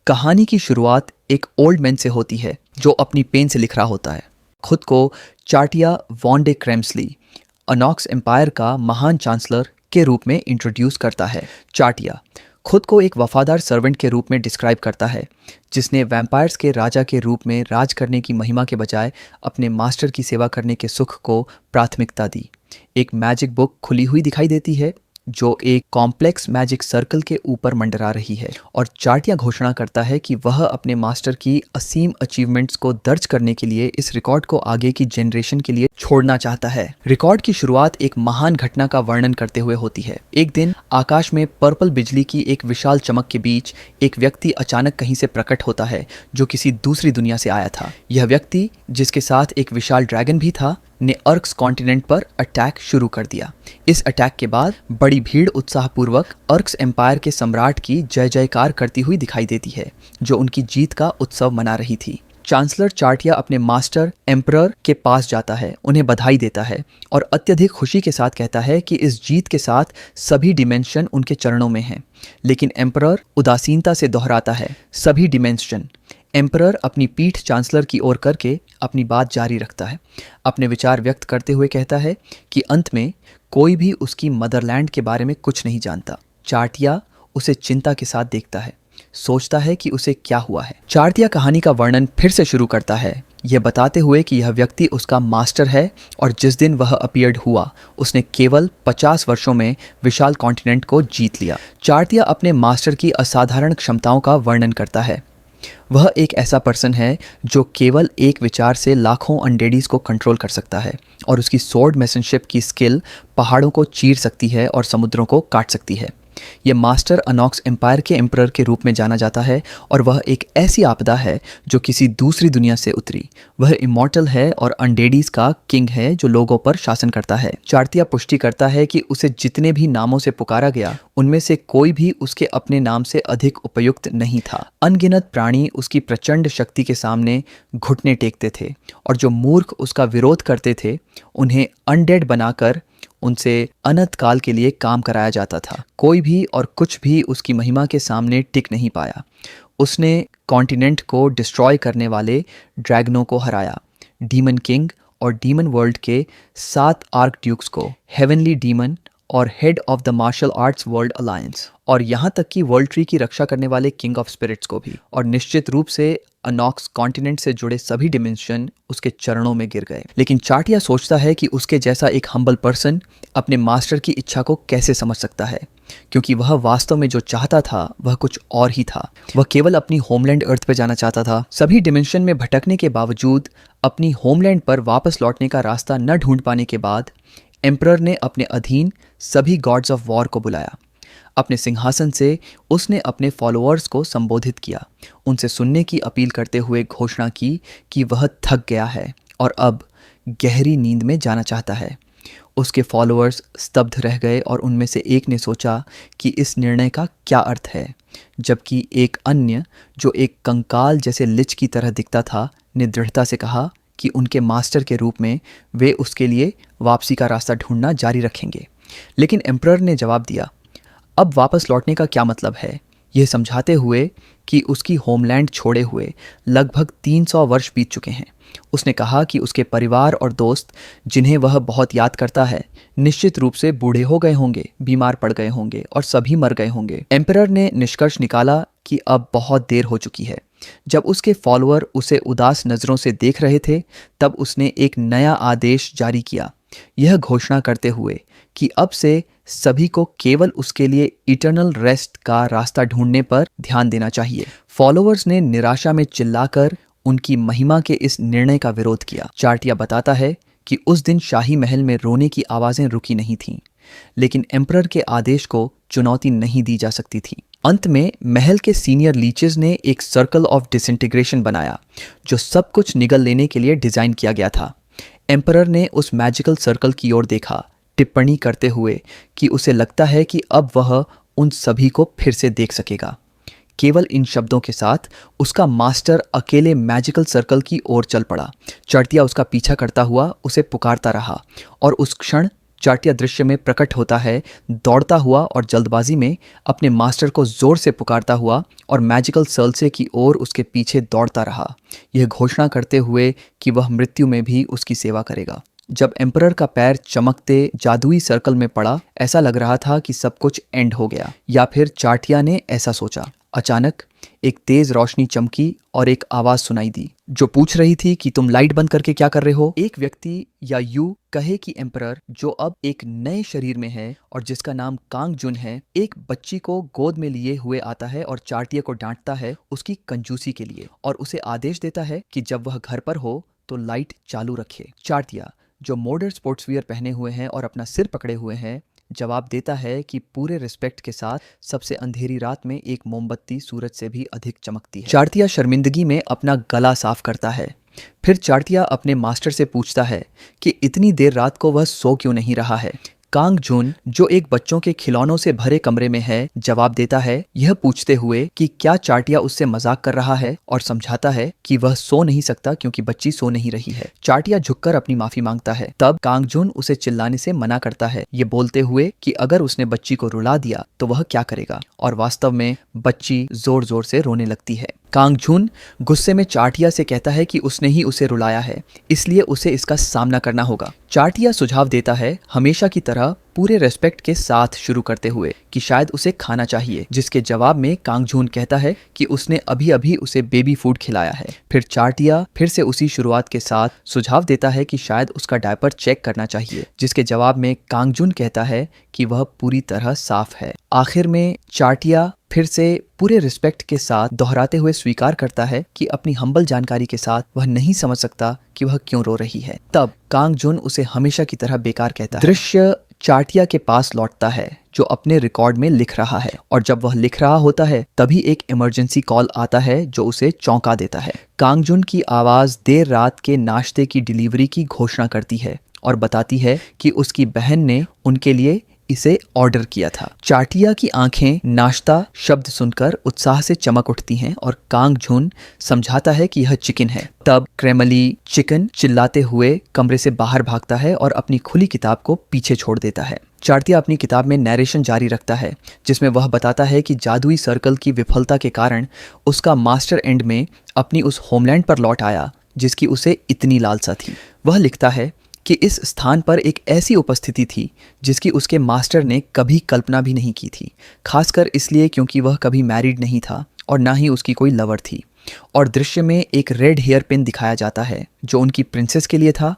कहानी की शुरुआत एक ओल्ड मैन से होती है जो अपनी पेन से लिख रहा होता है। खुद को चार्टिया वॉन डे क्रेम्सली अनॉक्स एम्पायर का महान चांसलर के रूप में इंट्रोड्यूस करता है। चार्टिया खुद को एक वफादार सर्वेंट के रूप में डिस्क्राइब करता है जिसने वैम्पायर्स के राजा के रूप में राज करने की महिमा के बजाय अपने मास्टर की सेवा करने के सुख को प्राथमिकता दी। एक मैजिक बुक खुली हुई दिखाई देती है जो एक कॉम्प्लेक्स मैजिक सर्कल के ऊपर मंडरा रही है और चार्टिया घोषणा करता है कि वह अपने मास्टर की असीम अचीवमेंट्स को दर्ज करने के लिए इस रिकॉर्ड को आगे की जनरेशन के लिए छोड़ना चाहता है। रिकॉर्ड की शुरुआत एक महान घटना का वर्णन करते हुए होती है। एक दिन आकाश में पर्पल बिजली की एक विशाल चमक के बीच एक व्यक्ति अचानक कहीं से प्रकट होता है जो किसी दूसरी दुनिया से आया था। यह व्यक्ति, जिसके साथ एक विशाल ड्रैगन भी था, ने अर्क्स कॉन्टिनेंट पर अटैक शुरू कर दिया। इस अटैक के बाद बड़ी भीड़ उत्साहपूर्वक अर्क्स एम्पायर के सम्राट की जय जयकार करती हुई दिखाई देती है जो उनकी जीत का उत्सव मना रही थी। चांसलर चार्टिया अपने मास्टर एम्परर के पास जाता है, उन्हें बधाई देता है और अत्यधिक खुशी के साथ कहता है कि इस जीत के साथ सभी डिमेंशन उनके चरणों में हैं। लेकिन एम्परर उदासीनता से दोहराता है, सभी डिमेंशन। एम्परर अपनी पीठ चांसलर की ओर करके अपनी बात जारी रखता है, अपने विचार व्यक्त करते हुए कहता है कि अंत में कोई भी उसकी मदरलैंड के बारे में कुछ नहीं जानता। चार्टिया उसे चिंता के साथ देखता है, सोचता है कि उसे क्या हुआ है। चार्टिया कहानी का वर्णन फिर से शुरू करता है, यह बताते हुए कि यह व्यक्ति उसका मास्टर है और जिस दिन वह अपीयर्ड हुआ उसने केवल 50 वर्षों में विशाल कॉन्टिनेंट को जीत लिया। चार्टिया अपने मास्टर की असाधारण क्षमताओं का वर्णन करता है। वह एक ऐसा पर्सन है जो केवल एक विचार से लाखों अनडेडीज को कंट्रोल कर सकता है और उसकी स्वॉर्ड मैसनशिप की स्किल पहाड़ों को चीर सकती है और समुद्रों को काट सकती है। यह मास्टर अनॉक्स एम्पायर के एम्परर के रूप में जाना जाता है और वह एक ऐसी आपदा है जो किसी दूसरी दुनिया से उतरी। वह इमॉर्टल है और अनडेडीज का किंग है जो लोगों पर शासन करता है। चार्टिया पुष्टि करता है कि उसे जितने भी नामों से पुकारा गया उनमें से कोई भी उसके अपने नाम से अधिक उपयुक्त नहीं था। अनगिनत प्राणी उसकी प्रचंड शक्ति के सामने घुटने टेकते थे और जो मूर्ख उसका विरोध करते थे उन्हें अनडेड बनाकर उनसे अनंत काल के लिए काम कराया जाता था। कोई भी और कुछ भी उसकी महिमा के सामने टिक नहीं पाया। उसने कॉन्टिनेंट को डिस्ट्रॉय करने वाले ड्रैगनों को हराया, डीमन किंग और डीमन वर्ल्ड के 7 आर्क ड्यूक्स को, हेवनली डीमन और head of the martial arts world alliance, और यहाँ तक कि वर्ल्ड ट्री की रक्षा करने वाले किंग ऑफ स्पिरिट्स को भी। और निश्चित रूप से अनॉक्स कॉन्टिनेंट से जुड़े सभी डिमेंशन उसके चरणों में गिर गए। लेकिन चार्टिया सोचता है कि उसके जैसा एक हम्बल पर्सन अपने मास्टर की इच्छा को कैसे समझ सकता है, क्योंकि वह वास्तव में जो चाहता था वह कुछ और ही था। वह केवल अपनी होमलैंड अर्थ पे जाना चाहता था। सभी डिमेंशन में भटकने के बावजूद अपनी होमलैंड पर वापस लौटने का रास्ता न ढूंढ पाने के बाद एम्परर ने अपने अधीन सभी गॉड्स ऑफ वॉर को बुलाया। अपने सिंहासन से उसने अपने फॉलोअर्स को संबोधित किया, उनसे सुनने की अपील करते हुए घोषणा की कि वह थक गया है और अब गहरी नींद में जाना चाहता है। उसके फॉलोअर्स स्तब्ध रह गए और उनमें से एक ने सोचा कि इस निर्णय का क्या अर्थ है, जबकि एक अन्य, जो एक कंकाल जैसे लिच की तरह दिखता था, ने दृढ़ता से कहा कि उनके मास्टर के रूप में वे उसके लिए वापसी का रास्ता ढूंढना जारी रखेंगे। लेकिन एम्परर ने जवाब दिया, अब वापस लौटने का क्या मतलब है, यह समझाते हुए कि उसकी होमलैंड छोड़े हुए लगभग 300 वर्ष बीत चुके हैं। उसने कहा कि उसके परिवार और दोस्त, जिन्हें वह बहुत याद करता है, निश्चित रूप से बूढ़े हो गए होंगे, बीमार पड़ गए होंगे और सभी मर गए होंगे। एम्परर ने निष्कर्ष निकाला कि अब बहुत देर हो चुकी है। जब उसके फॉलोअर उसे उदास नज़रों से देख रहे थे तब उसने एक नया आदेश जारी किया, यह घोषणा करते हुए कि अब से सभी को केवल उसके लिए इटर्नल रेस्ट का रास्ता ढूंढने पर ध्यान देना चाहिए। फॉलोअर्स ने निराशा में चिल्लाकर उनकी महिमा के इस निर्णय का विरोध किया। चार्टिया बताता है कि उस दिन शाही महल में रोने की आवाज़ें रुकी नहीं थीं, लेकिन एम्परर के आदेश को चुनौती नहीं दी जा सकती थी। अंत में महल के सीनियर लीचेस ने एक सर्कल ऑफ डिसइंटीग्रेशन बनाया जो सब कुछ निगल लेने के लिए डिज़ाइन किया गया था। एम्परर ने उस मैजिकल सर्कल की ओर देखा, टिप्पणी करते हुए कि उसे लगता है कि अब वह उन सभी को फिर से देख सकेगा। केवल इन शब्दों के साथ उसका मास्टर अकेले मैजिकल सर्कल की ओर चल पड़ा। चार्टिया उसका पीछा करता हुआ उसे पुकारता रहा और उस क्षण चाटिया दृश्य में प्रकट होता है दौड़ता हुआ और जल्दबाजी में अपने मास्टर को जोर से पुकारता हुआ और मैजिकल सर्ल्से की ओर उसके पीछे दौड़ता रहा, यह घोषणा करते हुए कि वह मृत्यु में भी उसकी सेवा करेगा। जब एम्परर का पैर चमकते जादुई सर्कल में पड़ा, ऐसा लग रहा था कि सब कुछ एंड हो गया, या फिर चाटिया ने ऐसा सोचा। अचानक एक तेज रोशनी चमकी और एक आवाज सुनाई दी जो पूछ रही थी कि तुम लाइट बंद करके क्या कर रहे हो। एक व्यक्ति या यू कहे कि एम्परर, जो अब एक नए शरीर में है और जिसका नाम कांग जुन है, एक बच्ची को गोद में लिए हुए आता है और चाटिया को डांटता है उसकी कंजूसी के लिए और उसे आदेश देता है कि जब वह घर पर हो तो लाइट चालू रखे। चाटिया, जो मॉडर्न स्पोर्ट्सवियर पहने हुए हैं और अपना सिर पकड़े हुए हैं, जवाब देता है कि पूरे रिस्पेक्ट के साथ सबसे अंधेरी रात में एक मोमबत्ती सूरज से भी अधिक चमकती है। चाटिया शर्मिंदगी में अपना गला साफ करता है। फिर चाटिया अपने मास्टर से पूछता है कि इतनी देर रात को वह सो क्यों नहीं रहा है। कांग जुन, जो एक बच्चों के खिलौनों से भरे कमरे में है, जवाब देता है, यह पूछते हुए कि क्या चाटिया उससे मजाक कर रहा है, और समझाता है कि वह सो नहीं सकता क्योंकि बच्ची सो नहीं रही है। चाटिया झुककर अपनी माफी मांगता है। तब कांग जुन उसे चिल्लाने से मना करता है, ये बोलते हुए कि अगर उसने बच्ची को रुला दिया तो वह क्या करेगा, और वास्तव में बच्ची जोर जोर से रोने लगती है। कांग जुन गुस्से में चाटिया से कहता है कि उसने ही उसे रुलाया है, इसलिए उसे इसका सामना करना होगा। चाटिया सुझाव देता है, हमेशा की तरह पूरे रेस्पेक्ट के साथ शुरू करते हुए, कि शायद उसे खाना चाहिए, जिसके जवाब में कांग जुन कहता है कि उसने अभी अभी उसे बेबी फूड खिलाया है। फिर चाटिया फिर से उसी शुरुआत के साथ सुझाव देता है कि शायद उसका डायपर चेक करना चाहिए, जिसके जवाब में कांग जुन कहता है कि वह पूरी तरह साफ है। आखिर में चाटिया फिर से पूरे रिस्पेक्ट के साथ दोहराते हुए स्वीकार करता है कि अपनी हम्बल जानकारी के साथ वह नहीं समझ सकता कि वह क्यों रो रही है। तब कांग जुन उसे हमेशा की तरह बेकार कहता है। दृश्य चाटिया के पास लौटता है, जो अपने रिकॉर्ड में लिख रहा है, और जब वह लिख रहा होता है तभी एक इमरजेंसी कॉल आता है जो उसे चौंका देता है। कांग जुन की आवाज देर रात के नाश्ते की डिलीवरी की घोषणा करती है और बताती है कि उसकी बहन ने उनके लिए इसे ऑर्डर किया था। चाटिया की आंखें नाश्ता शब्द सुनकर उत्साह से चमक उठती हैं और कांग जुन समझाता है कि यह चिकन है। तब क्रेमली चिकन चिल्लाते हुए कमरे से बाहर भागता है और अपनी खुली किताब को पीछे छोड़ देता है। चाटिया अपनी किताब में नैरेशन जारी रखता है, जिसमें वह बताता है कि जादुई सर्कल की विफलता के कारण उसका मास्टर एंड में अपनी उस होमलैंड पर लौट आया जिसकी उसे इतनी लालसा थी। वह लिखता है कि इस स्थान पर एक ऐसी उपस्थिति थी जिसकी उसके मास्टर ने कभी कल्पना भी नहीं की थी, खासकर इसलिए क्योंकि वह कभी मैरिड नहीं था और ना ही उसकी कोई लवर थी। और दृश्य में एक रेड हेयर पिन दिखाया जाता है जो उनकी प्रिंसेस के लिए था।